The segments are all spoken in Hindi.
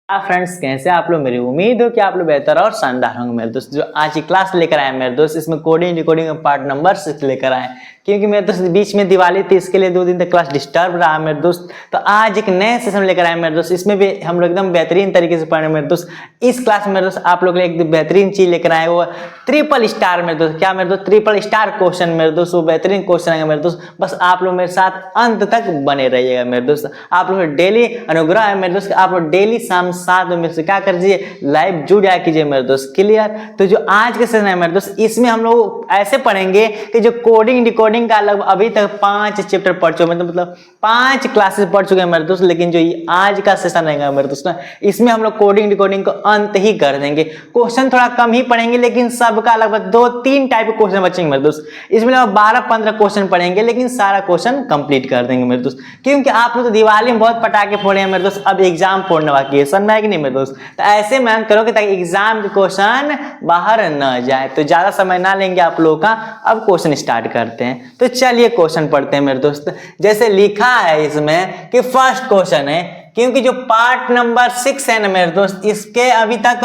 फ्रेंड्स, कैसे आप लोग। मेरी उम्मीद हो कि आप लोग बेहतर और शानदार होंगे। मेरे दोस्त जो आज की क्लास लेकर आए मेरे दोस्त, इसमें कोडिंग रिकॉर्डिंग पार्ट नंबर 6 लेकर आए, क्योंकि मेरे दोस्त बीच में दिवाली थी, इसके लिए 2 दिन तक क्लास डिस्टर्ब रहा मेरे दोस्त। तो आज एक नए सेशन लेकर आए मेरे दोस्त, इसमें भी हम लोग एकदम बेहतरीन तरीके से पढ़े मेरे दोस्त। इस क्लास में मेरे दोस्त आप लोग एक बेहतरीन चीज लेकर आए, वो ट्रिपल स्टार मेरे दोस्त। क्या मेरे दोस्त? ट्रिपल स्टार क्वेश्चन मेरे दोस्त, वो बेहतरीन क्वेश्चन आएंगे मेरे दोस्त। बस आप लोग मेरे साथ अंत तक बने रहिएगा मेरे दोस्त। आप लोग डेली अनुग्रह है मेरे दोस्त, आप लोग डेली शाम 7 बजे से क्या कर दीजिए, लाइव जुड़ जाया कीजिए मेरे दोस्त। क्लियर? तो जो आज के सेशन है मेरे दोस्त, इसमें हम लोग ऐसे पढ़ेंगे कि जो कोडिंग डिकोडिंग का लगभग अभी तक 5 चैप्टर पढ़ चुके, मतलब 5 क्लासेस पढ़ चुके हैं मेरे दोस्त। लेकिन जो आज का सेशन रहेगा मेरे दोस्त ना, इसमें हम लोग कोडिंग डिकोडिंग को अंत ही कर देंगे। क्वेश्चन थोड़ा कम ही पढ़ेंगे, लेकिन सबका लगभग 2-3 टाइप के क्वेश्चन बचेंगे मेरे दोस्त। इसमें लगभग 12-15 क्वेश्चन पढ़ेंगे, लेकिन सारा क्वेश्चन कंप्लीट कर देंगे मेरे दोस्त। क्योंकि आप लोग तो दिवाली में बहुत पटाखे फोड़े हैं मेरे दोस्त, अब एग्जाम फोड़ने बाकी है, समझ में आया कि नहीं मेरे दोस्त? तो ऐसे मेहनत करो कि ताकि एग्जाम के क्वेश्चन बाहर न जाए। तो ज्यादा समय ना लेंगे आप लोगों का, अब क्वेश्चन स्टार्ट करते हैं। तो चलिए क्वेश्चन पढ़ते हैं मेरे दोस्त। जैसे लिखा है इसमें कि फर्स्ट क्वेश्चन है, क्योंकि जो पार्ट नंबर 6 है ना मेरे दोस्त, इसके अभी तक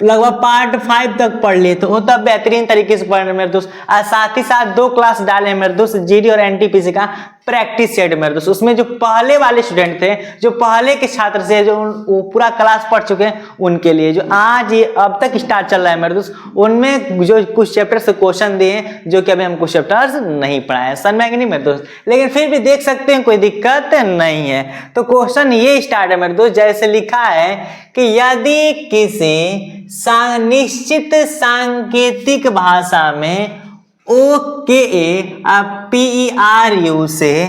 लगभग पार्ट 5 तक पढ़ लिए, तो वो तब बेहतरीन तरीके से पढ़ रहे मेरे दोस्त। और साथ ही साथ 2 क्लास डाले मेरे दोस्त, जीडी और एनटीपीसी का प्रैक्टिस सेट मेरे दोस्त। उसमें जो पहले वाले स्टूडेंट थे, जो पहले के छात्र से जो वो पूरा क्लास पढ़ चुके हैं, उनके लिए जो आज ये अब तक स्टार्ट चल रहा है मेरे दोस्त, उनमें जो कुछ चैप्टर से क्वेश्चन दिए, जो कि अभी हम कुछ चैप्टर्स नहीं पढ़ाए, समझ में नहीं मेरे दोस्त, लेकिन फिर भी देख सकते हैं, कोई दिक्कत नहीं है। तो क्वेश्चन ये स्टार्ट है मेरे दोस्त, जैसे लिखा है कि यदि किसी निश्चित सांकेतिक भाषा में OKAPERU से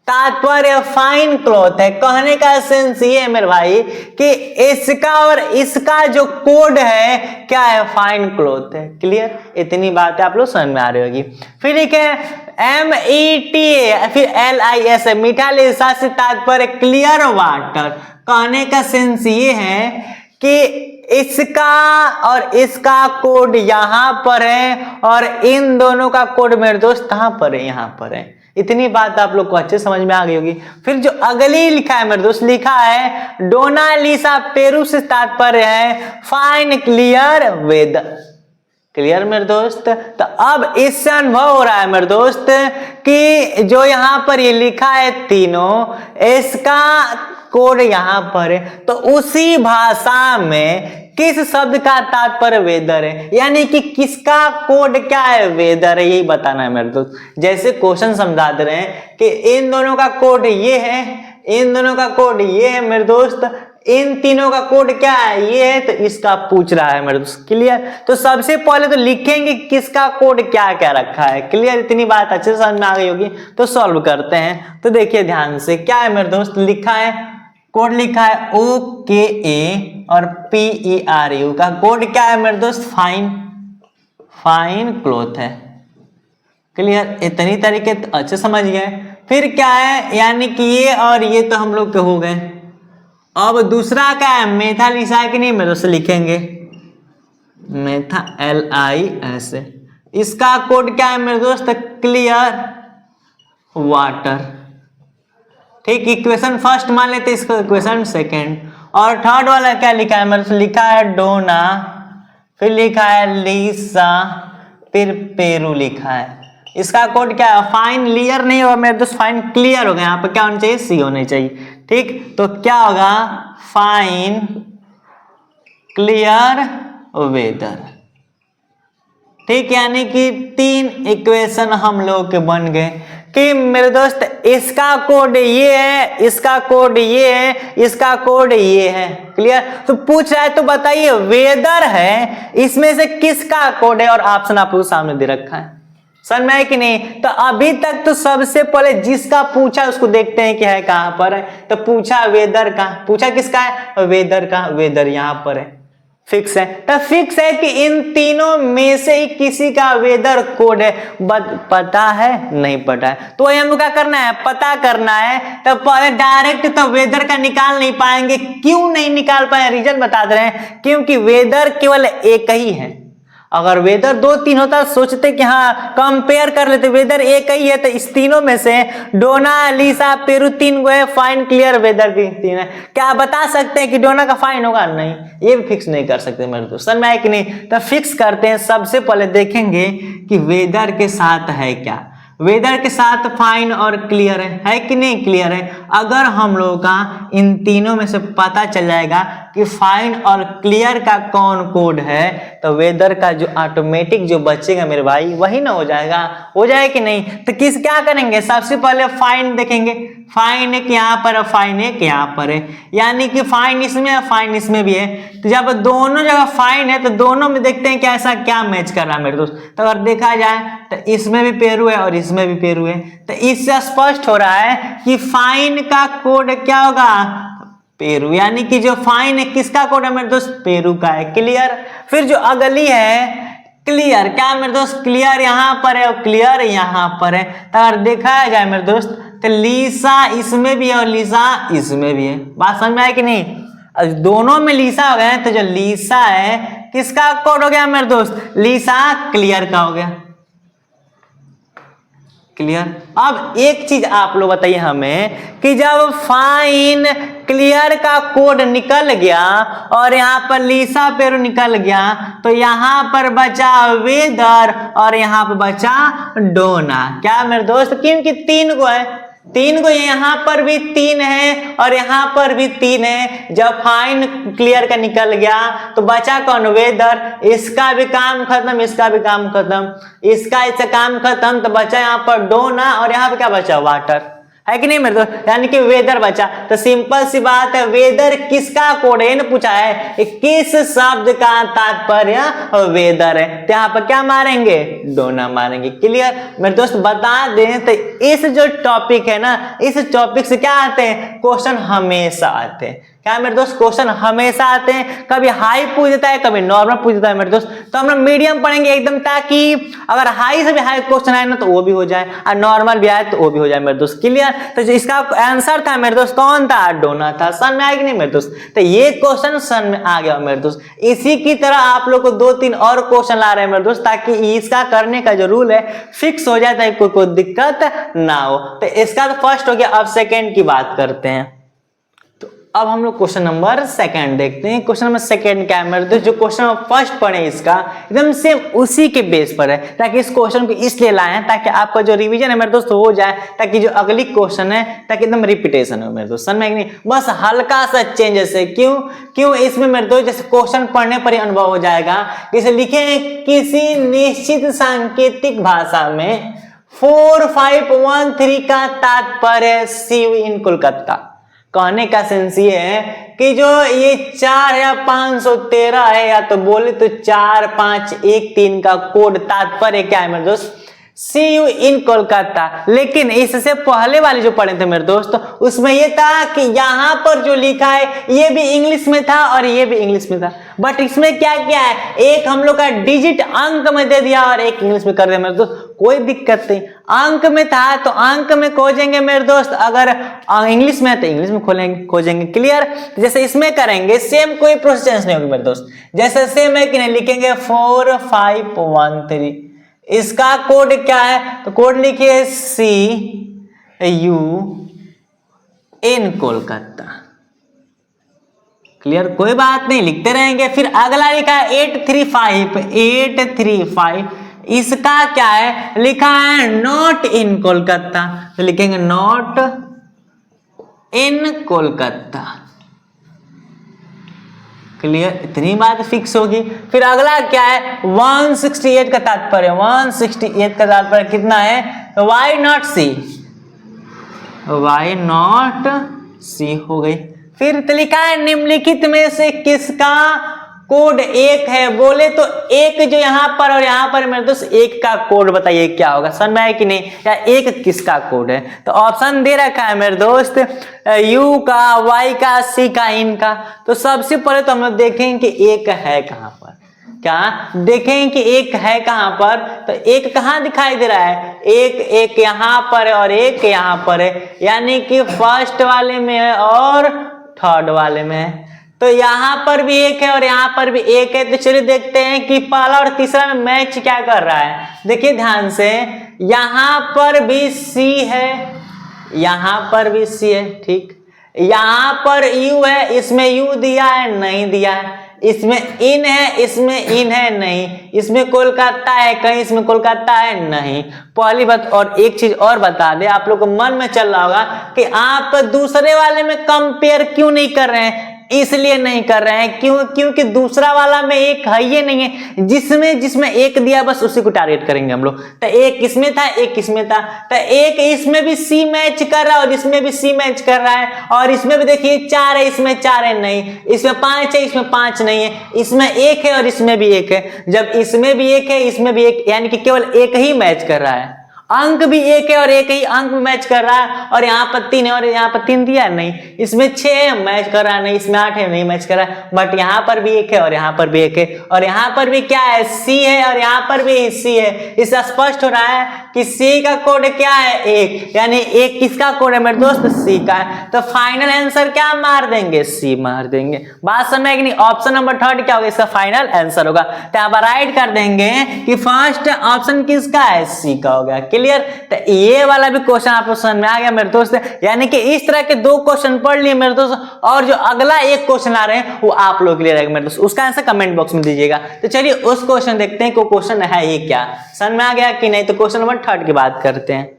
तात्पर्य फाइन क्लॉथ है। कहने का सेंस ये है मेरे भाई कि इसका और इसका जो कोड है क्या है, फाइन क्लॉथ है। क्लियर? इतनी बात है आप लोग समझ में आ रही होगी। फिर एक है META, फिर LIS है, मीठा लिसा से तात्पर्य क्लियर वाटर। कहने का सेंस ये है कि इसका और इसका कोड यहां पर है, और इन दोनों का कोड मेरे दोस्त कहां पर है, यहां पर है। इतनी बात आप लोग को अच्छे समझ में आ गई होगी। फिर जो अगली लिखा है मेरे दोस्त, लिखा है डोनालिसा पेरू से तात्पर्य है फाइन क्लियर वेदर। क्लियर मेरे दोस्त? तो अब इससे अनुभव हो रहा है मेरे दोस्त कि जो यहां पर ये लिखा है तीनों, इसका कोड यहां पर है, तो उसी भाषा में किस शब्द का तात्पर्य वेदर है, यानी कि किसका कोड क्या है, वेदर है, यही बताना है मेरे दोस्त। जैसे क्वेश्चन समझा दे रहे हैं कि इन दोनों का कोड ये है, इन दोनों का कोड ये है मेरे दोस्त, इन तीनों का कोड क्या है, ये है, तो इसका पूछ रहा है मेरे दोस्त। क्लियर? तो सबसे पहले तो लिखेंगे किसका कोड क्या क्या रखा है। क्लियर? इतनी बात अच्छे से समझ में आ गई होगी। तो सॉल्व करते हैं। तो देखिए ध्यान से, क्या है मेरे दोस्त, लिखा है कोड, लिखा है OKA और PERU का कोड क्या है मेरे दोस्त, फाइन क्लॉथ है। क्लियर? इतनी तरीके तो अच्छे समझ गए। फिर क्या है, यानी कि ये और ये तो हम लोग के हो गए। अब दूसरा क्या है, मेथा लिखा है कि नहीं मेरे दोस्त, लिखेंगे मेथा LIS। इसका कोड क्या है मेरे दोस्त, क्लियर वाटर। ठीक, इक्वेशन फर्स्ट मान लेते हैं, इसको इक्वेशन सेकंड। और थर्ड वाला क्या लिखा है मेरे दोस्त, लिखा है डोना, फिर लिखा है लिसा, फिर पेरू लिखा है। इसका कोड क्या है, फाइन क्लियर नहीं होगा मेरे दोस्त, फाइन क्लियर होगा। यहाँ पर क्या होना चाहिए, सी होनी चाहिए। ठीक, तो क्या होगा, फाइन क्लियर वेदर। ठीक, यानी कि 3 इक्वेशन हम लोग के बन गए कि मेरे दोस्त इसका कोड ये है, इसका कोड ये है, इसका कोड ये है। क्लियर? तो पूछ रहा है तो बताइए वेदर है, इसमें से किसका कोड है, और ऑप्शन आप लोग सामने दे रखा है। समझ में है कि नहीं? तो अभी तक तो सबसे पहले जिसका पूछा उसको देखते हैं कि है कहां पर है। तो पूछा वेदर का, पूछा किसका है, वेदर का। वेदर यहां पर है, फिक्स है। तो फिक्स है कि इन तीनों में से ही किसी का वेदर कोड है। पता है, नहीं पता है, तो वही हमको क्या करना है, पता करना है। तो डायरेक्ट तो वेदर का निकाल नहीं पाएंगे। क्यों नहीं निकाल पाए, रीजन बता दे रहे हैं, क्योंकि वेदर केवल एक ही है, अगर वेदर 2-3 होता सोचते कि हाँ कंपेयर कर लेते, वेदर एक ही है तो इस तीनों में से डोना, लीसा, पेरू 3 गो है, फाइन क्लियर वेदर भी 3 है। क्या बता सकते हैं कि डोना का फाइन होगा? नहीं, ये भी फिक्स नहीं कर सकते मेरे दोस्त, समझ में आया कि नहीं? तो फिक्स करते हैं। सबसे पहले देखेंगे कि वेदर के साथ है क्या, वेदर के साथ फाइन और क्लियर है कि नहीं? क्लियर है। अगर हम लोगों का इन तीनों में से पता चल जाएगा कि फाइन और क्लियर का कौन कोड है, तो वेदर का जो ऑटोमेटिक जो बचेगा मेरे भाई वही ना हो जाएगा, हो जाए कि नहीं? तो किस क्या करेंगे, सबसे पहले फाइन देखेंगे। फाइन एक यहाँ पर है, फाइन एक यहाँ पर है, यानी कि फाइन इसमें है, फाइन इसमें भी है। तो जब दोनों जगह फाइन है तो दोनों में देखते हैं कि ऐसा क्या मैच कर रहा है मेरे दोस्त। तो अगर देखा जाए तो इसमें भी पेरू है और इसमें भी पेरू है, तो इससे स्पष्ट हो रहा है कि फाइन का कोड क्या होगा? पेरू, यानी कि जो फाइन है किसका कोड है मेरे दोस्त? पेरू का है। क्लियर। फिर जो अगली है क्लियर, क्या मेरे दोस्त? क्लियर यहाँ पर है और क्लियर यहाँ पर है। तो अगर देखा जाए मेरे दोस्त तो लीसा इसमें भी है और लीसा इसमें भी है। बात समझ में आया कि नहीं? दोनों में लीसा हो गया तो जो लीसा है किसका कोड हो गया मेरे दोस्त? लीसा क्लियर का हो गया। क्लियर। अब एक चीज आप लोग बताइए हमें कि जब फाइन क्लियर का कोड निकल गया और यहाँ पर लीसा पेरू निकल गया तो यहाँ पर बचा वेदर और यहाँ पर बचा डोना। क्या मेरे दोस्त? क्योंकि 3 गो है, 3 गो, यहाँ पर भी 3 है और यहाँ पर भी 3 है। जब फाइन क्लियर का निकल गया तो बचा कौन? वेदर। इसका भी काम खत्म, इसका भी काम खत्म, इसका काम खत्म, तो बचा यहाँ पर डोना और यहाँ पे क्या बचा? वाटर, है कि नहीं मेरे दोस्त? यानी कि वेदर बचा। तो सिंपल सी बात है, वेदर किसका कोड है ना पूछा है, किस शब्द का तात्पर्य वेदर है, तो यहाँ पर क्या मारेंगे? डोना मारेंगे। क्लियर मेरे दोस्त। बता दें तो इस जो टॉपिक है ना, इस टॉपिक से क्या आते हैं? क्वेश्चन हमेशा आते हैं। क्या मेरे दोस्त? क्वेश्चन हमेशा आते हैं। कभी हाई पूछ देता है, कभी नॉर्मल पूछ देता है मेरे दोस्त। तो हम लोग मीडियम पढ़ेंगे एकदम, ताकि अगर हाई से भी हाई क्वेश्चन आए ना तो वो भी हो जाए और नॉर्मल भी आए तो वो भी हो जाए मेरे दोस्त। क्लियर। तो जो इसका आंसर था मेरे दोस्त कौन था? डोना था। सन में आया कि नहीं मेरे दोस्त? तो ये क्वेश्चन सन में आ गया मेरे दोस्त। इसी की तरह आप लोग को 2-3 और क्वेश्चन ला रहे हैं मेरे दोस्त, ताकि इसका करने का जो रूल है फिक्स हो जाए, ताकि कोई दिक्कत ना हो। तो इसका तो फर्स्ट हो गया। अब सेकेंड की बात करते हैं। अब हम लोग क्वेश्चन नंबर 2 देखते हैं। क्वेश्चन नंबर 2 क्या है मेरे दोस्त? जो क्वेश्चन नंबर फर्स्ट पढ़े इसका एकदम सेम उसी के बेस पर है, ताकि इस क्वेश्चन को इसलिए लाए हैं ताकि आपका जो रिवीजन है मेरे दोस्त हो जाए, ताकि जो अगली क्वेश्चन है ताकि एकदम रिपीटेशन हो मेरे दोस्त। समझ में नहीं? बस हल्का सा चेंजेस है। क्यों इसमें मेरे दोस्त जैसे क्वेश्चन पढ़ने पर ही अनुभव हो जाएगा। जैसे लिखे हैं किसी निश्चित सांकेतिक भाषा में 4513 का तात्पर्य सी यू इन कोलकाता। कहने का सेंस ये है कि जो ये 4 या 513 है, या तो बोले तो 4513 का कोड तात्पर्य क्या है मेरे दोस्त? सी यू इन कोलकाता। लेकिन इससे पहले वाले जो पढ़े थे मेरे दोस्त उसमें ये था कि यहाँ पर जो लिखा है ये भी इंग्लिश में था और ये भी इंग्लिश में था, बट इसमें क्या क्या है? एक हम लोग का डिजिट अंक में दे दिया और एक इंग्लिश में कर दिया मेरे दोस्त। कोई दिक्कत नहीं, अंक में था तो अंक में खोजेंगे मेरे दोस्त, अगर इंग्लिश में है तो इंग्लिश में खोजेंगे। क्लियर। जैसे इसमें करेंगे सेम, कोई प्रोसेस नहीं होगी मेरे दोस्त। जैसे सेम है कि नहीं, लिखेंगे 4513, इसका कोड क्या है? तो कोड लिखिए सी यू इन कोलकाता। क्लियर, कोई बात नहीं, लिखते रहेंगे। फिर अगला लिखा है 835, इसका क्या है? लिखा है नॉट इन कोलकाता, तो लिखेंगे नॉट इन कोलकाता। क्लियर, इतनी बात फिक्स होगी। फिर अगला क्या है? 168 का तात्पर्य, 168 का तात्पर्य कितना है? Y not C, Y not C हो गई। फिर तो लिखा है निम्नलिखित में से किसका कोड 1 है? बोले तो 1 जो यहाँ पर और यहाँ पर मेरे दोस्त 1 का कोड बताइए क्या होगा? समझ में आया कि नहीं? या 1 किसका कोड है? तो ऑप्शन दे रखा है मेरे दोस्त यू का, वाई का, सी का, इन का। तो सबसे पहले तो हम लोग देखेंगे कि 1 है कहाँ पर। क्या देखें कि 1 है कहां पर? तो 1 कहां दिखाई दे रहा है? एक यहां पर है और 1 यहां पर है, यानी कि फर्स्ट वाले में है और थर्ड वाले में है। तो तो यहाँ पर भी एक है और यहाँ पर भी एक है। तो चलिए देखते हैं कि पहला और तीसरा में मैच क्या कर रहा है। देखिए ध्यान से, यहाँ पर भी सी है, यहाँ पर भी सी है, ठीक। यहाँ पर यू है, इसमें यू दिया है, नहीं दिया है। इसमें इन है, इसमें इन है, नहीं। इसमें कोलकाता है कहीं, इसमें कोलकाता है, नहीं। पहली बात, और एक चीज और बता दे, आप लोग को मन में चल रहा होगा कि आप दूसरे वाले में कंपेयर क्यों नहीं कर रहे हैं। इसलिए नहीं कर रहे हैं क्योंकि दूसरा वाला में एक है ही नहीं है। जिसमें एक दिया बस उसी को टारगेट करेंगे हम लोग। तो एक इसमें था, एक इसमें था, तो एक इसमें भी सी मैच कर रहा है और इसमें भी सी मैच कर रहा है। और इसमें भी देखिए 4 है, इसमें 4 है, नहीं। इसमें 5 है, इसमें 5 नहीं है। इसमें 1 है और इसमें भी 1 है। जब इसमें भी 1 है, इसमें भी 1, यानी कि केवल एक ही मैच कर रहा है। अंक भी 1 है और एक ही अंक मैच कर रहा है। और यहाँ पर 3 है और यहाँ पर 3 दिया है, नहीं। इसमें 6 है, मैच कर रहा है, नहीं। इसमें 8 है, नहीं मैच कर रहा है। बट यहाँ पर भी 1 है और यहाँ पर भी 1 है। और यहाँ पर भी क्या है, सी है और यहाँ पर भी सी है। इससे स्पष्ट हो रहा है कि सी का कोड क्या है, 1। यानी 1 किसका कोड है मेरे दोस्त, सी का है। तो फाइनल आंसर क्या मार देंगे, सी मार देंगे। बात समझ में कि नहीं। ऑप्शन नंबर 3 क्या होगा, इसका फाइनल आंसर होगा। तो यहाँ पर राइट कर देंगे कि फर्स्ट ऑप्शन किसका है, सी का हो गया। क्लियर। तो ये वाला भी क्वेश्चन आपको समझ में आ गया मेरे दोस्त। यानी कि इस तरह के 2 क्वेश्चन पढ़ लिए मेरे दोस्त, और जो अगला एक क्वेश्चन आ रहे हैं वो आप लोग के लिए रहेगा मेरे दोस्त। उसका आंसर कमेंट बॉक्स में दीजिएगा। तो चलिए उस क्वेश्चन देखते हैं कि क्वेश्चन है ये क्या, समझ में आ गया कि नहीं। तो क्वेश्चन नंबर 3 की बात करते हैं।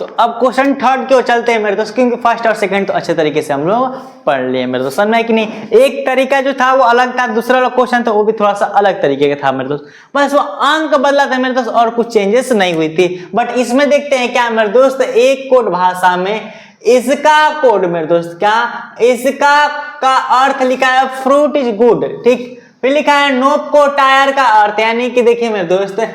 तो अब क्वेश्चन 3 की ओर चलते हैं मेरे दोस्त, क्योंकि फर्स्ट और सेकंड तो अच्छे तरीके से हम लोग पढ़ लिए मेरे दोस्त, समझ में कि नहीं। एक तरीका जो था वो अलग था, दूसरा वाला क्वेश्चन था वो भी थोड़ा सा अलग तरीके का था मेरे दोस्त। बस वो अंक बदला था मेरे दोस्त और कुछ चेंजेस नहीं हुई थी। बट इसमें देखते हैं क्या मेरे दोस्त, एक कोड भाषा में इसका कोड मेरे दोस्त, क्या इसका का अर्थ लिखा है फ्रूट इज गुड, ठीक। फिर लिखा है नोपको टायर का अर्थ, यानी कि देखिए मेरे दोस्त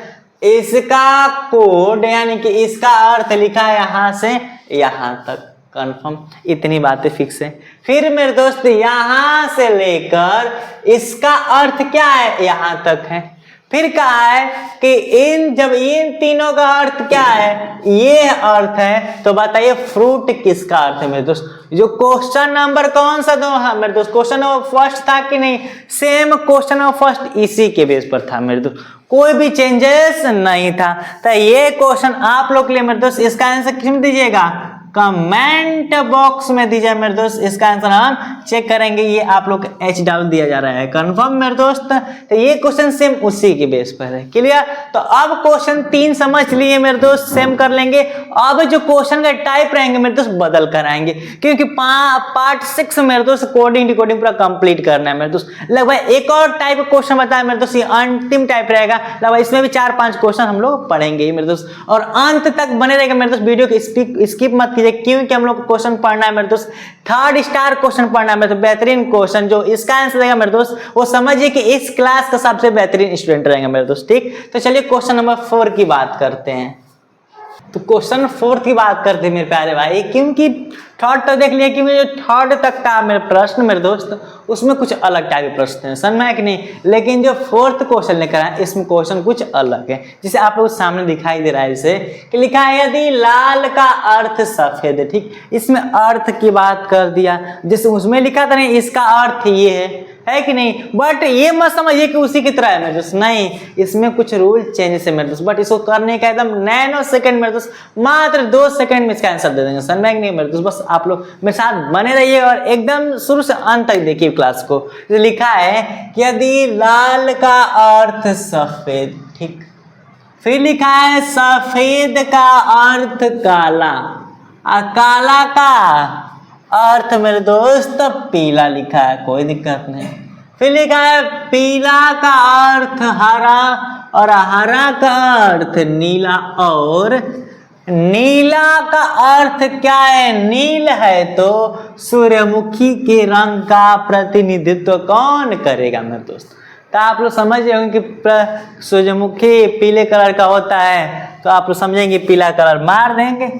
इसका कोड, यानी कि इसका अर्थ लिखा है यहां से यहां तक, कंफर्म। इतनी बातें फिक्स है। फिर मेरे दोस्त यहां से लेकर इसका अर्थ क्या है, यहां तक है। फिर कहा है कि जब इन तीनों का अर्थ क्या है, ये अर्थ है, तो बताइए फ्रूट किसका अर्थ है मेरे दोस्त। जो क्वेश्चन नंबर कौन सा दो, हाँ मेरे दोस्त क्वेश्चन नंबर फर्स्ट था कि नहीं, सेम क्वेश्चन नंबर फर्स्ट इसी के बेस पर था मेरे दोस्त, कोई भी चेंजेस नहीं था। तो ये क्वेश्चन आप लोग के लिए मेरे दोस्त, इसका आंसर किसमें दीजिएगा, कमेंट बॉक्स में दीजिए मेरे दोस्त। इसका आंसर हम चेक करेंगे, ये आप लोग H डाल दिया जा रहा है, कंफर्म मेरे दोस्त। तो ये क्वेश्चन सेम उसी के बेस पर है। क्लियर। तो अब क्वेश्चन 3 समझ लिए मेरे दोस्त, सेम कर लेंगे। अब जो क्वेश्चन का टाइप रहेंगे मेरे दोस्त बदल कर आएंगे, क्योंकि पार्ट 6 मेरे दोस्त कोडिंग डिकोडिंग पूरा कंप्लीट करना है मेरे दोस्त। लगभग एक और टाइप क्वेश्चन बताया मेरे दोस्त, ये अंतिम टाइप रहेगा। लगभग इसमें भी 4-5 क्वेश्चन हम लोग पढ़ेंगे मेरे दोस्त, और अंत तक बने रहेगा मेरे दोस्त। वीडियो को स्किप मत, क्योंकि हम लोग को क्वेश्चन पढ़ना है मेरे दोस्त, 3 स्टार क्वेश्चन पढ़ना है मेरे दोस्त, बेहतरीन क्वेश्चन। जो इसका आंसर देगा मेरे दोस्त वो समझिए कि इस क्लास का सबसे बेहतरीन स्टूडेंट रहेगा मेरे दोस्त, ठीक। तो चलिए क्वेश्चन नंबर 4 की बात करते हैं। तो क्वेश्चन 4 की बात करते हैं मेरे प्यारे भाई, क्योंकि 3rd तक देख लिया कि जो 3rd तक था मेरे प्रश्न मेरे दोस्त, उसमें कुछ अलग टाइप के प्रश्न है, समझ में आया कि नहीं। लेकिन जो 4th क्वेश्चन लेकर आए इसमें क्वेश्चन कुछ अलग है, जिसे आप लोग सामने दिखाई दे रहा है। इसे कि लिखा है यदि लाल का अर्थ सफेद है, ठीक। इसमें अर्थ की बात कर दिया, जैसे उसमें लिखा था नहीं इसका अर्थ ये है कि नहीं। बट ये मत समझिए कि उसी की तरह है मेरे दोस्त, नहीं, इसमें कुछ रूल चेंजेस है मेरे दोस्त। बट इसको करने का एकदम नैनो सेकंड मेरे दोस्त, मात्र 2 सेकंड में इसका आंसर दे देंगे, समझ में नहीं मेरे दोस्त। बस आप लोग मेरे साथ बने रहिए और एकदम शुरू से अंत तक देखिए क्लास को। तो लिखा है कि यदि लाल का अर्थ सफेद, ठीक। फिर लिखा है सफेद का अर्थ काला, काला का अर्थ मेरे दोस्त पीला लिखा है, कोई दिक्कत नहीं। फिर लिखा है पीला का अर्थ हरा, और हरा का अर्थ नीला, और नीला का अर्थ क्या है, नील है। तो सूर्यमुखी के रंग का प्रतिनिधित्व कौन करेगा मेरे दोस्त। तो आप लोग समझ जाएंगे कि सूर्यमुखी पीले कलर का होता है, तो आप लोग समझेंगे पीला कलर मार देंगे।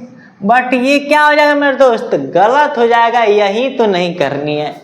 बट ये क्या हो जाएगा मेरे दोस्त, गलत हो जाएगा, यही तो नहीं करनी है।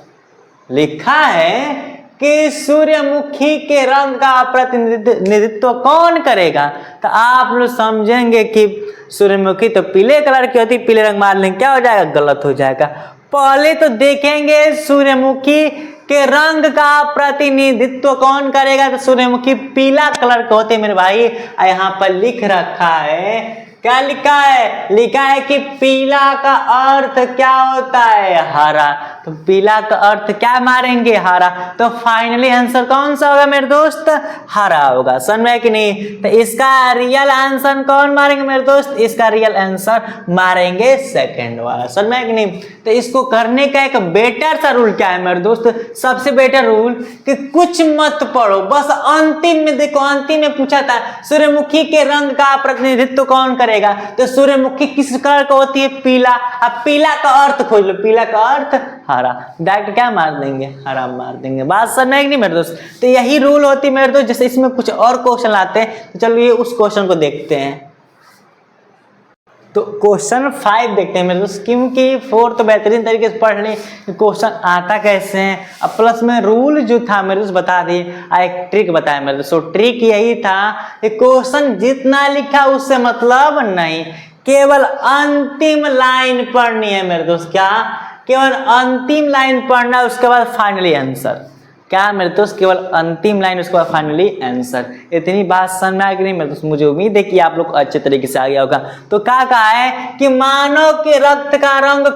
लिखा है कि सूर्यमुखी के रंग का प्रतिनिधित्व कौन करेगा, तो आप लोग समझेंगे कि सूर्यमुखी तो पीले कलर की होती, पीले रंग मार लेंगे, क्या हो जाएगा, गलत हो जाएगा। पहले तो देखेंगे सूर्यमुखी के रंग का प्रतिनिधित्व कौन करेगा? तो सूर्यमुखी पीला कलर के होते हैं मेरे भाई। यहाँ पर लिख रखा है, क्या लिखा है? लिखा है कि पीला का अर्थ क्या होता है? हरा। तो पीला का अर्थ क्या मारेंगे? हरा। तो फाइनली आंसर कौन सा होगा मेरे दोस्त? हरा होगा। समझ में कि नहीं? तो इसका रियल आंसर कौन मारेंगे मेरे दोस्त? इसका रियल आंसर मारेंगे सेकंड वाला। समझ में कि नहीं? तो इसको करने का एक बेटर सा रूल क्या है मेरे दोस्त? सबसे बेटर रूल कि कुछ मत पढ़ो, बस अंतिम में देखो, अंतिम में पूछा था सूर्यमुखी के रंग का प्रतिनिधित्व कौन करेगा? तो सूर्यमुखी किस कलर का होती है? पीला। अब पीला का अर्थ खोज लो, पीला का अर्थ हरा। डायरेक्ट क्या मार देंगे? हरा मार देंगे। बात समझ में नहीं मेरे दोस्त? तो यही रूल होती है मेरे दोस्त। जैसे इसमें कुछ और क्वेश्चन आते हैं, तो चलिए उस क्वेश्चन को देखते हैं। तो क्वेश्चन 5 देखते हैं मेरे दोस्त, क्योंकि 4 तो बेहतरीन तरीके से पढ़ लें क्वेश्चन आता कैसे हैं। अब प्लस में रूल जो था मेरे दोस्त बता दिए, एक ट्रिक बताया मेरे दोस्त। तो ट्रिक यही था कि क्वेश्चन जितना लिखा उससे मतलब नहीं, केवल अंतिम लाइन पढ़नी है मेरे दोस्त। क्या? केवल अंतिम लाइन पढ़ना, उसके बाद फाइनली आंसर। क्या मेरे दोस्त? केवल अंतिम लाइन, उसके बाद फाइनली आंसर। इतनी बात समझ में आ गई नहीं मेरे दोस्त? मुझे उम्मीद है कि आप लोग अच्छे तरीके से आ गया होगा। तो क्या कहा है कि मानव के रक्त का रंग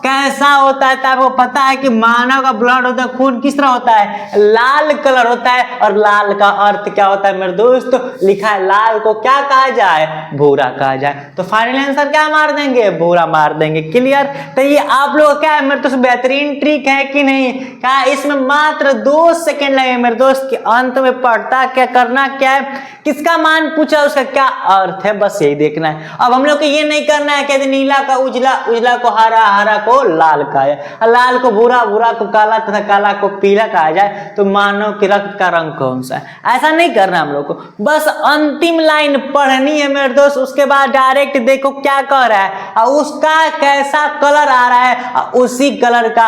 कैसा होता है? तो आपको पता है कि मानव का ब्लड होता है, खून किस तरह होता है? लाल कलर होता है। और लाल का अर्थ क्या होता है मेरे दोस्त? तो लिखा है लाल को क्या कहा जाए? भूरा कहा जाए। तो फाइनल आंसर क्या मार देंगे? भूरा मार देंगे। क्लियर? तो ये आप लोग क्या है मेरे दोस्त? बेहतरीन ट्रिक है कि नहीं? क्या इसमें मात्र 2 सेकंड लगे मेरे दोस्त के अंत में पढ़ता क्या करना क्या है, किसका मान पूछा, उसका क्या अर्थ है, बस यही देखना है। अब हम लोग को ये नहीं करना है कहते नीला का उजला, उजला को हरा, हरा को लाल कहा जाए, लाल को भूरा, भूरा को काला तथा काला को पीला कहा जाए। तो मानव के रक्त का रंग कौन सा है? ऐसा नहीं करना हम लोग को, बस अंतिम लाइन पढ़नी है मेरे दोस्त। उसके बाद डायरेक्ट देखो क्या कह रहा है और उसका कैसा कलर आ रहा है, उसी कलर का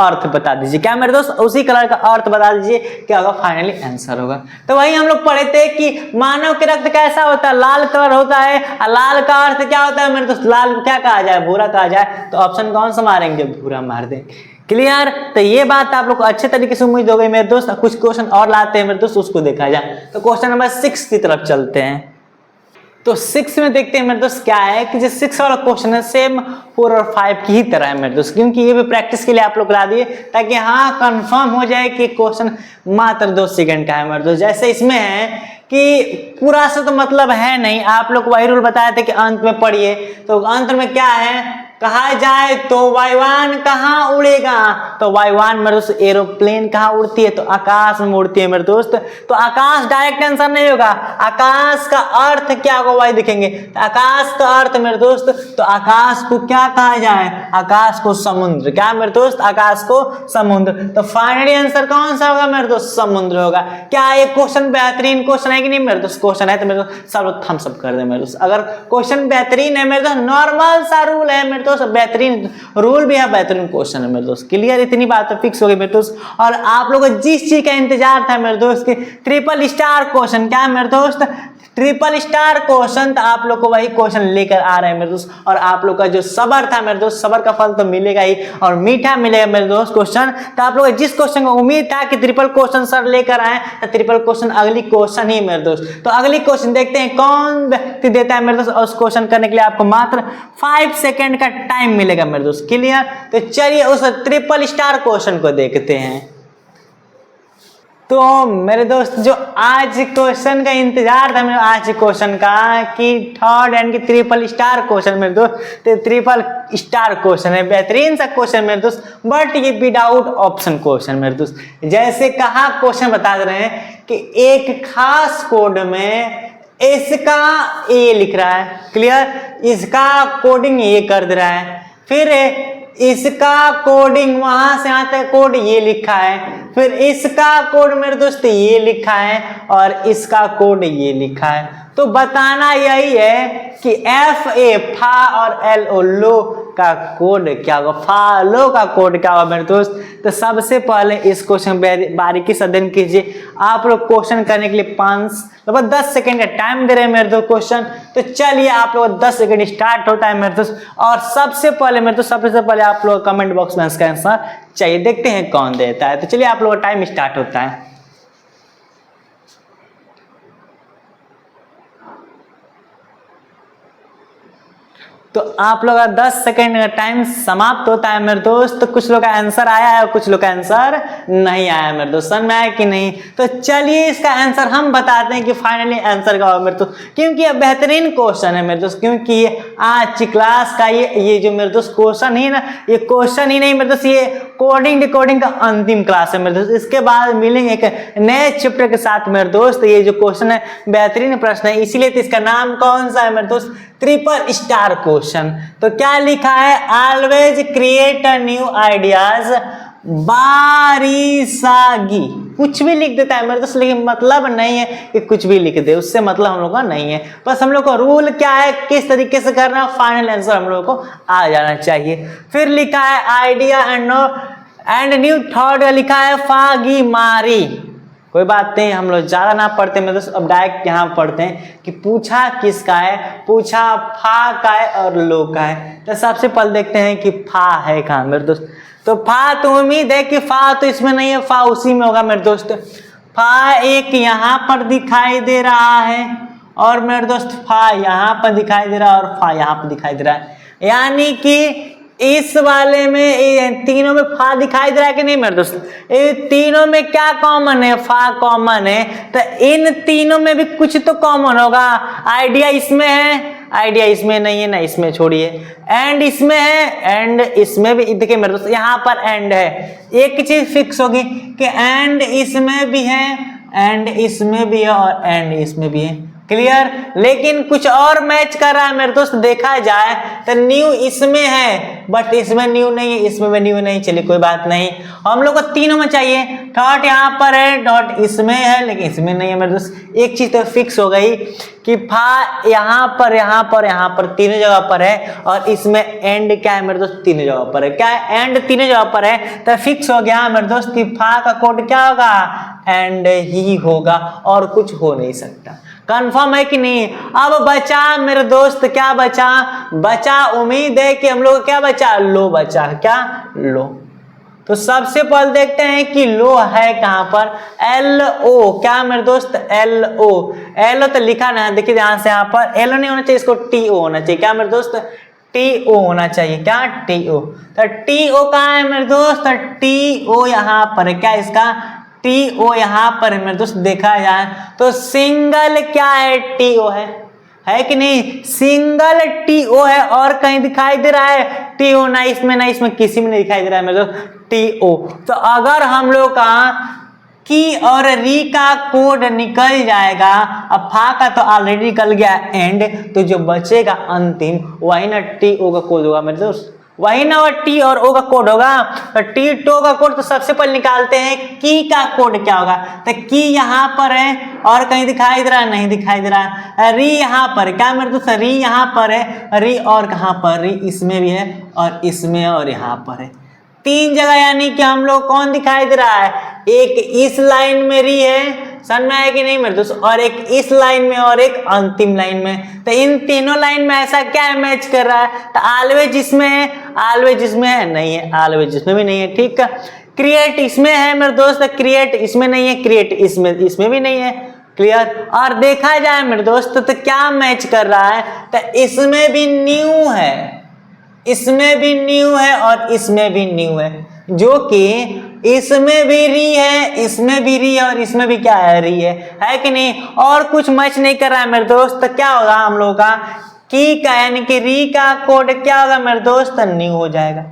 अर्थ बता दीजिए। क्या मेरे दोस्त? उसी कलर का अर्थ बता दीजिए, क्या होगा? फाइनली आंसर होगा। तो वही हम लोग पढ़े थे कि मानव के रक्त कैसा होता है? लाल कलर होता है। लाल का अर्थ क्या होता है मेरे दोस्त? लाल क्या कहा जाए? भूरा कहा जाए। तो ऑप्शन कौन सा मारेंगे? भूरा मार दें। क्लियर? तो ये बात आप लोग को अच्छे तरीके से उम्मीद हो गई मेरे दोस्त। कुछ क्वेश्चन और लाते हैं मेरे दोस्त, उसको देखा जाए। तो क्वेश्चन नंबर 6 की तरफ चलते हैं। तो 6 में देखते हैं मेरे दोस्त क्या है कि जो 6 वाला क्वेश्चन है सेम 4 और 5 की ही तरह है मेरे दोस्त, क्योंकि ये भी प्रैक्टिस के लिए आप लोग ला दिए ताकि हाँ कंफर्म हो जाए कि क्वेश्चन मात्र 2 सेकंड का है मेरे दोस्त। जैसे इसमें है कि पूरा से तो मतलब है नहीं, आप लोग वही रूल बताए थे कि अंत में पढ़िए। तो अंत में क्या है? कहा जाए तो वायुयान कहाँ उड़ेगा? तो वायुयान मेरे दोस्त एरोप्लेन कहाँ उड़ती है? तो आकाश में उड़ती है मेरे दोस्त। तो आकाश डायरेक्ट आंसर नहीं होगा। आकाश का अर्थ क्या होगा वही देखेंगे। तो आकाश का अर्थ मेरे दोस्त, तो आकाश को क्या कहा जाए? आकाश को समुद्र। क्या मेरे दोस्त? आकाश को समुद्र। तो फाइनली आंसर कौन सा होगा मेरे दोस्त? समुद्र होगा। क्या ये क्वेश्चन बेहतरीन क्वेश्चन है कि नहीं मेरे दोस्त? क्वेश्चन है तो मेरे दोस्त सब लोग थम्स अप कर दे मेरे दोस्त। अगर क्वेश्चन बेहतरीन है मेरे दोस्त, नॉर्मल सा रूल है मेरे दोस्त, बेहतरीन रूल भी है, बेहतरीन क्वेश्चन है मेरे दोस्त। क्लियर? इतनी बात तो फिक्स हो गई मेरे दोस्त। और आप लोगों को जिस चीज का इंतजार था मेरे दोस्त की ट्रिपल स्टार क्वेश्चन, क्या है मेरे दोस्त? Triple star question. तो आप लोग को वही क्वेश्चन लेकर आ रहे हैं मेरे दोस्त। और आप लोग का जो सबर था मेरे दोस्त, सबर का फल तो मिलेगा ही और मीठा मिलेगा मेरे दोस्त क्वेश्चन। तो आप लोग जिस क्वेश्चन को उम्मीद था कि ट्रिपल क्वेश्चन सर लेकर आए, तो ट्रिपल क्वेश्चन अगली क्वेश्चन ही मेरे दोस्त। तो अगली क्वेश्चन देखते हैं कौन व्यक्ति देता है मेरे दोस्त। और उस क्वेश्चन करने के लिए आपको मात्र 5 सेकेंड का टाइम मिलेगा मेरे दोस्त। क्लियर? तो चलिए उस ट्रिपल स्टार क्वेश्चन को देखते हैं। तो मेरे दोस्त जो आज क्वेश्चन का इंतजार था मेरे, आज क्वेश्चन का कि थर्ड एंड की ट्रिपल स्टार क्वेश्चन मेरे दोस्त, तो ट्रिपल स्टार क्वेश्चन है, बेहतरीन सा क्वेश्चन मेरे दोस्त, बट ये विदाउट ऑप्शन क्वेश्चन मेरे दोस्त। जैसे कहा क्वेश्चन बता रहे हैं कि एक खास कोड में इसका ए लिख रहा है, क्लियर, इसका कोडिंग ये कर दे रहा है, फिर इसका कोडिंग वहां से यहाँ तक कोड ये लिखा है, फिर इसका कोड मेरे दोस्त ये लिखा है और इसका कोड ये लिखा है। तो बताना यही है कि एफ ए फा और एल ओ लो का कोड क्या होगा, फॉलो का कोड क्या होगा मेरे दोस्त। तो सबसे पहले इस क्वेश्चन बारीकी से अध्ययन कीजिए। आप लोग क्वेश्चन करने के लिए 10 सेकंड का टाइम दे रहे हैं मेरे दोस्त क्वेश्चन। तो चलिए आप लोग 10 सेकंड स्टार्ट होता है मेरे दोस्त। और सबसे पहले मेरे दोस्त, सबसे पहले आप लोग कमेंट बॉक्स में इसका आंसर चाहिए। देखते हैं कौन देता है। तो चलिए आप लोगों का टाइम स्टार्ट होता है। तो आप लोग का 10 सेकेंड का टाइम समाप्त होता है मेरे दोस्त। तो कुछ लोग का आंसर आया है और कुछ लोग का आंसर नहीं आया मेरे दोस्त, समझ में आया कि नहीं? तो चलिए इसका आंसर हम बताते हैं कि फाइनली आंसर का मेरे दोस्त, क्योंकि ये बेहतरीन क्वेश्चन है मेरे दोस्त। क्योंकि ये आज की क्लास का ये जो मेरे दोस्त क्वेश्चन है ना, ये क्वेश्चन ही नहीं मेरे दोस्त, ये कोडिंग डिकोडिंग का अंतिम क्लास है मेरे दोस्त। इसके बाद मिलेंगे एक नए चैप्टर के साथ मेरे दोस्त। ये जो क्वेश्चन है बेहतरीन प्रश्न है, इसीलिए तो इसका नाम कौन सा है मेरे दोस्त? Triple star question. तो क्या लिखा है? Always create a new ideas बारिसागी। कुछ भी लिख देता है मेरे दोस्त, लेकिन मतलब नहीं है कि कुछ भी लिख दे, उससे मतलब हम लोग का नहीं है। बस हम लोग का रूल क्या है, किस तरीके से करना, फाइनल आंसर हम लोग को आ जाना चाहिए। फिर लिखा है आइडिया एंड न्यू थॉट, लिखा है फागी मारी। कोई बात नहीं, हम लोग ज्यादा ना पढ़ते मेरे दोस्त, अब डायरेक्ट यहाँ पढ़ते हैं कि पूछा किसका है। पूछा फा का है और लो का है। तो सबसे पहले देखते हैं कि फा है कहाँ मेरे दोस्त। तो फा तो उम्मीद है कि फा तो इसमें नहीं है, फा उसी में होगा मेरे दोस्त। फा एक यहाँ पर दिखाई दे रहा है और मेरे दोस्त फा यहाँ पर दिखाई दे रहा है और फा यहाँ पर दिखाई दे रहा है। यानी कि इस वाले में तीनों में फा दिखाई दे रहा है कि नहीं मेरे दोस्त? ये तीनों में क्या कॉमन है? फा कॉमन है। तो इन तीनों में भी कुछ तो कॉमन होगा। आइडिया इसमें है, आइडिया इसमें नहीं है ना, इसमें छोड़िए। एंड इसमें है, एंड इसमें भी, देखिए मेरे दोस्त यहाँ पर एंड है। एक चीज फिक्स होगी कि एंड इसमें भी है, एंड इसमें भी है और एंड इसमें भी है। क्लियर? लेकिन कुछ और मैच कर रहा है मेरे दोस्त। देखा जाए तो न्यू इसमें है बट इसमें न्यू नहीं है, इसमें भी न्यू नहीं। चलिए कोई बात नहीं, हम लोग को तीनों में चाहिए। डॉट यहाँ पर है, डॉट इसमें है लेकिन इसमें नहीं है मेरे दोस्त। एक चीज तो फिक्स हो गई कि फा यहाँ पर, यहाँ पर, यहाँ पर तीनों जगह पर है और इसमें एंड क्या है मेरे दोस्त? तीनों जगह पर है। क्या है? एंड तीनों जगह पर है। तो फिक्स हो गया मेरे दोस्त कि फा का कोड क्या होगा? एंड ही होगा और कुछ हो नहीं सकता। कंफर्म है कि नहीं? अब बचा मेरे दोस्त, क्या बचा? बचा उम्मीद है कि हम लोग क्या बचा? लो बचा। क्या? लो। तो सबसे पहले देखते हैं कि लो है कहां पर? L O. क्या मेरे दोस्त? L O. एल ओ तो लिखा ना, देखिए ध्यान से, यहाँ पर एल ओ नहीं होना चाहिए, इसको टी ओ होना चाहिए। क्या मेरे दोस्त? टी ओ होना चाहिए। क्या? T O. तो टी ओ कहाँ है मेरे दोस्त? टी ओ यहाँ पर है। क्या इसका? टी ओ यहाँ पर है मेरे दोस्त। देखा जाए तो सिंगल क्या है? टी ओ है कि नहीं? सिंगल टी ओ है और कहीं दिखाई दे रहा है टी ओ? ना इसमें, ना इसमें, किसी में नहीं दिखाई दे रहा है मेरे दोस्त टी ओ। तो अगर हम लोग का की और री का कोड निकल जाएगा, अब फा का तो ऑलरेडी निकल गया एंड, तो जो बचेगा अंतिम वही ना टी ओ का कोड होगा मेरे दोस्त, वही ना वो टी और ओ का कोड होगा। तो टी टो का कोड तो सबसे पहले निकालते हैं की का कोड क्या होगा। तो की यहाँ पर है और कहीं दिखाई दे रहा है? नहीं दिखाई दे रहा है। री यहाँ पर, क्या मेरे दोस्त? री यहाँ पर है। री और कहाँ पर? री इसमें भी है और इसमें और यहाँ पर है, तीन जगह। यानी कि हम लोग कौन दिखाई दे रहा है? एक इस लाइन में री है, समझ में आया कि नहीं मेरे दोस्त, और एक इस लाइन में और एक अंतिम लाइन में। तो इन तीनों लाइन में ऐसा क्या है मैच कर रहा है? तो ऑलवेज इसमें है, ऑलवेज इसमें है, नहीं है, ऑलवेज इसमें भी नहीं है। ठीक है। क्रिएट इसमें है मेरे दोस्त, क्रिएट इसमें नहीं है, क्रिएट इसमें भी नहीं है। क्लियर? और देखा जाए मेरे दोस्त तो क्या मैच कर रहा है? तो इसमें भी न्यू है, इसमें भी न्यू है और इसमें भी न्यू है, जो कि इसमें भी री है, इसमें भी री है और इसमें भी क्या है? री है कि नहीं? और कुछ मैच नहीं कर रहा है मेरे दोस्त। तो क्या होगा हम लोगों का? की का यानी कि री का कोड क्या होगा मेरे दोस्त? न्यू हो जाएगा।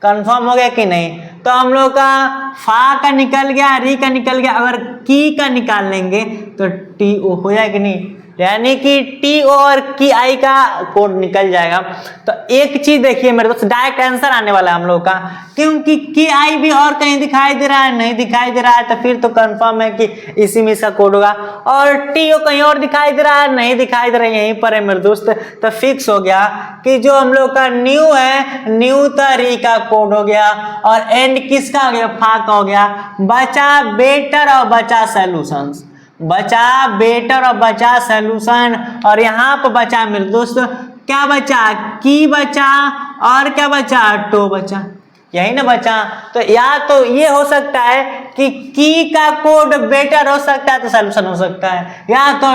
कंफर्म हो गया कि नहीं? तो हम लोग का फा का निकल गया, री का निकल गया, अगर की का निकाल लेंगे तो टी ओ हो जाएगा कि नहीं? यानी कि टी और की आई का कोड निकल जाएगा। तो एक चीज देखिए मेरे दोस्त, डायरेक्ट आंसर आने वाला है हम लोग का, क्योंकि की आई भी और कहीं दिखाई दे रहा है? नहीं दिखाई दे रहा है। तो फिर तो कंफर्म है कि इसी में इसका कोड होगा। और टी ओ कहीं और दिखाई दे रहा है? नहीं दिखाई दे रहा है, यहीं पर है मेरे दोस्त। तो फिक्स हो गया कि जो हम लोग का न्यू है, न्यू री का कोड हो गया और एंड किसका हो गया? फा का हो गया। बचा बेटर और बचा सॉल्यूशंस, बचा बेटर और बचा सॉल्यूशन। और यहाँ पर बचा मेरे दोस्त क्या बचा? की बचा और क्या बचा? टो बचा। यही ना बचा। तो या तो ये हो सकता है कि की का कोड बेटर हो सकता है तो सॉल्यूशन हो सकता है, या तो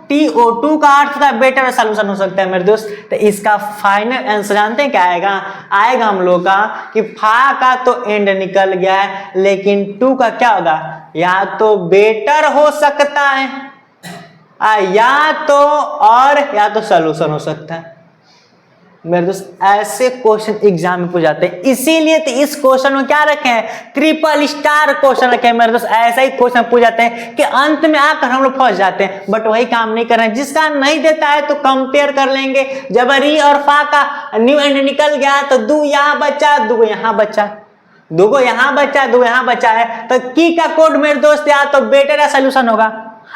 TO2 का अर्थ का बेटर सॉल्यूशन हो सकता है मेरे दोस्त। तो इसका फाइनल आंसर जानते हैं क्या आएगा हम लोग का कि फा का तो एंड निकल गया है, लेकिन 2 का क्या होगा, या तो बेटर हो सकता है या तो सॉल्यूशन हो सकता है मेरे दोस्त। ऐसे क्वेश्चन एग्जाम में पूछ जाते हैं, इसीलिए तो इस क्वेश्चन में क्या रखे हैं, ट्रिपल स्टार क्वेश्चन रखे हैं मेरे दोस्त। ऐसा ही क्वेश्चन पूछ जाते हैं कि अंत में आकर हम लोग फंस जाते हैं, बट वही काम नहीं कर रहे हैं। जिसका नहीं देता है तो कंपेयर कर लेंगे, जब री और फा का न्यू एंड निकल गया तो दो यहाँ बचा, दो यहाँ बचा, दो यहाँ बचा, दो यहाँ बचा है, तो की का कोड मेरे दोस्त या तो बेटर या सोल्यूशन होगा,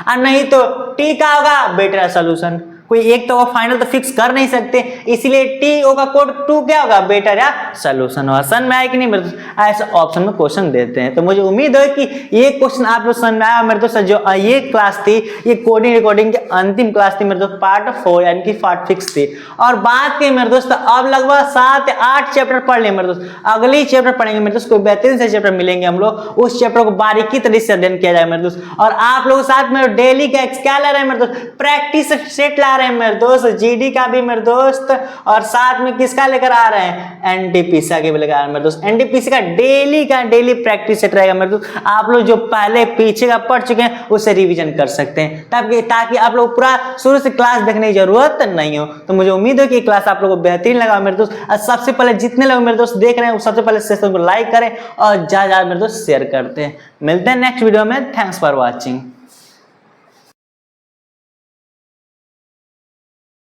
और नहीं तो टी का होगा बेटर या सोल्यूशन। कोई एक तो वो फाइनल तो फिक्स कर नहीं सकते, इसीलिए टी का कोड 2 क्या होगा, बेटर या सोल्यूशन होगा। समझ में आया कि नहीं मेरे दोस्त? ऐसे ऑप्शन में क्वेश्चन देते हैं। तो मुझे उम्मीद है कि ये क्वेश्चन आप लोग समझ में आया मेरे दोस्त। जो ये क्लास थी, ये कोडिंग रिकॉर्डिंग की अंतिम क्लास थी मेरे दोस्त, पार्ट 4 यानी कि पार्ट 6 थी। और बात की मेरे दोस्त, अब लगभग 7 या 8 चैप्टर पढ़ लिए मेरे दोस्त। अगली चैप्टर पढ़ेंगे मेरे दोस्त, कोई बेहतरीन से चैप्टर मिलेंगे हम लोग, उस चैप्टर को बारीकी तरीके से अध्ययन किया जाए मेरे दोस्त। और आप लोग साथ में डेली का क्या ला रहे हैं मेरे दोस्त, प्रैक्टिस सेट ला रहे हैं मेरे दोस्त, जीडी का भी मेरे दोस्त, और साथ में किसका लेकर आ रहे हैं, एनटीपीसी का भी लेकर आ रहे हैं मेरे दोस्त। एनटीपीसी का डेली प्रैक्टिस सेट रहेगा मेरे दोस्त। आप लोग जो पहले पीछे का पढ़ चुके हैं उससे रिवीजन कर सकते हैं, ताकि आप लोग पूरा शुरू से क्लास देखने की जरूरत नहीं हो। तो मुझे उम्मीद है कि क्लास आप लोगों को बेहतरीन लगा मेरे दोस्त। और सबसे पहले जितने लोग मेरे दोस्त देख रहे हैं सबसे पहले सेशन को लाइक करें और ज्यादा मेरे दोस्त शेयर करते हैं। मिलते हैं नेक्स्ट वीडियो में। Thanks for watching.